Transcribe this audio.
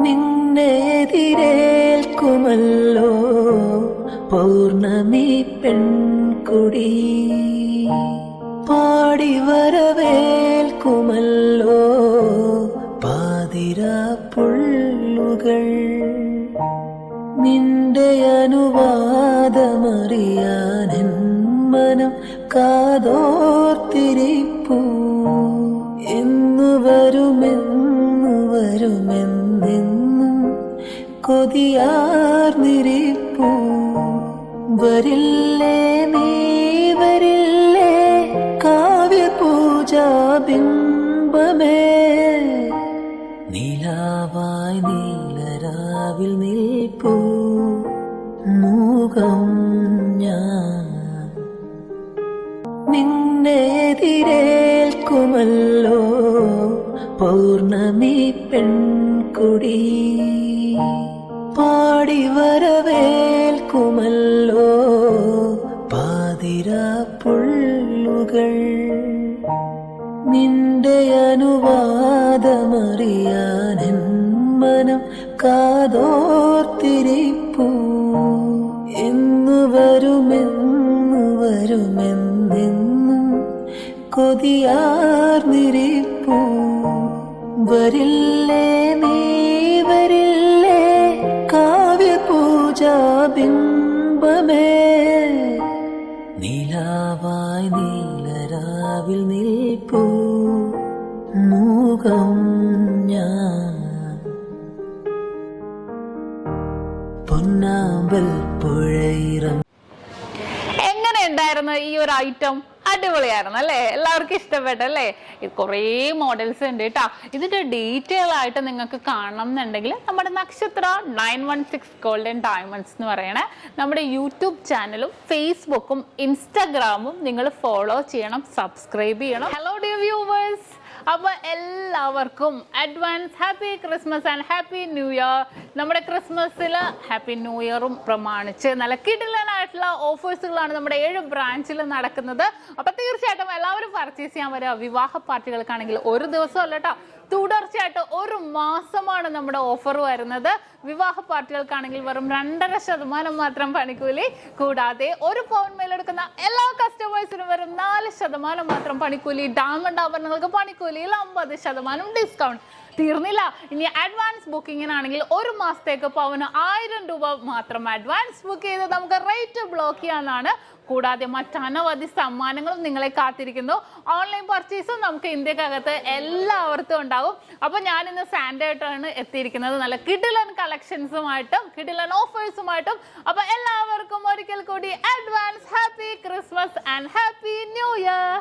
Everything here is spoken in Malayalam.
നിന്നെ എതിരേൽക്കുമല്ലോ പൗർണമി പെൺകുടി, പാടി വരവേൽക്കുമല്ലോ പാതിരാ പുള്ളുകൾ. നിന്റെ അനുവാദമറിയാൻ എൻ മനം കാതോർത്തിരിപ്പൂ. എന്നു വരുമെന്നെന്നും കൊതിയാർന്നിരിപ്പൂ. വരില്ലേ നീ വരില്ലേ കാവ്യപൂജാ ബിംബമേ, നീലാവായി നീലരാവിൽ നിൽപ്പൂ മൂകം ഞാൻ. നിന്നെ എതിരേൽക്കുമല്ലോ പൗർണമി പെൺകുടി, പാടി വരവേൽക്കുമല്ലോ പാതിരാ പുള്ളുകൾ. നിന്റെ അനുവാദമറിയാൻ എൻ മനം കാതോർത്തിരിപ്പൂ. എന്നു വരുമെന്നെന്നും കൊതിയാർന്നിരിപ്പൂ. വരില്ലേ നീ വരില്ലേ കാവ്യപൂജാ ബിംബമേ, നീലാവായി നീലരാവിൽ നിൽപ്പൂ മൂകം ഞാൻ. പൊന്നാമ്പൽ പുഴയിറം. എങ്ങനെ ഉണ്ടായിരുന്നു ഈ ഒരു ഐറ്റം? അടിപൊളിയായിരുന്നു അല്ലേ? എല്ലാവർക്കും ഇഷ്ടപ്പെട്ടല്ലേ? കുറേ മോഡൽസ് ഉണ്ട് കേട്ടോ. ഇതിന്റെ ഡീറ്റെയിൽ ആയിട്ട് നിങ്ങൾക്ക് കാണണം എന്നുണ്ടെങ്കിൽ നമ്മുടെ നക്ഷത്ര 916 ഗോൾഡൻ ഡയമണ്ട്സ് എന്ന് പറയണേ നമ്മുടെ യൂട്യൂബ് ചാനലും ഫേസ്ബുക്കും ഇൻസ്റ്റാഗ്രാമും നിങ്ങൾ ഫോളോ ചെയ്യണം, സബ്സ്ക്രൈബ് ചെയ്യണം. ഹലോ ഡിയർ വ്യൂവേഴ്സ്, അപ്പോൾ എല്ലാവർക്കും advance happy Christmas and happy new year. നമ്മുടെ ക്രിസ്മസിൽ ഹാപ്പി ന്യൂ ഇയറും പ്രമാണിച്ച് നല്ല കിടിലനായിട്ടുള്ള ഓഫേഴ്സുകളാണ് നമ്മുടെ 7 ബ്രാഞ്ചിൽ നടക്കുന്നത്. അപ്പോൾ തീർച്ചയായിട്ടും എല്ലാവരും പർച്ചേസ് ചെയ്യാൻ വരിക. വിവാഹ പാർട്ടികൾക്കാണെങ്കിൽ ഒരു ദിവസം അല്ല കേട്ടോ, തുടർച്ചയായിട്ട് 1 മാസമാണ് നമ്മുടെ ഓഫർ വരുന്നത്. വിവാഹ പാർട്ടികൾക്കാണെങ്കിൽ വെറും 2.5% മാത്രം പണിക്കൂലി, കൂടാതെ 1 പൗണ്ട് മേലെടുക്കുന്ന എല്ലാ കസ്റ്റമേഴ്സിനും വെറും 4% മാത്രം പണിക്കൂലി. ഡയമണ്ട് ആഭരണങ്ങൾക്ക് പണിക്കൂലിയിൽ 50% ഡിസ്കൗണ്ട്. തീർന്നില്ല, ഇനി അഡ്വാൻസ് ബുക്കിങ്ങിനാണെങ്കിൽ 1 മാസത്തേക്ക് പവന് 1000 രൂപ മാത്രം അഡ്വാൻസ് ബുക്ക് ചെയ്ത് നമുക്ക് റേറ്റ് ബ്ലോക്ക് ചെയ്യാനാണ്. കൂടാതെ മറ്റനവധി സമ്മാനങ്ങളും നിങ്ങളെ കാത്തിരിക്കുന്നു. ഓൺലൈൻ പർച്ചേസും നമുക്ക് ഇന്ത്യക്കകത്ത് എല്ലാവർക്കും ഉണ്ടാകും. അപ്പോൾ ഞാനിന്ന് സാൻഡേ ആയിട്ടാണ് എത്തിയിരിക്കുന്നത്, നല്ല കിടിലൻ കളക്ഷൻസുമായിട്ടും കിടിലൻ ഓഫേഴ്സുമായിട്ടും. അപ്പോൾ എല്ലാവർക്കും ഒരിക്കൽ കൂടി advance happy Christmas and happy new year.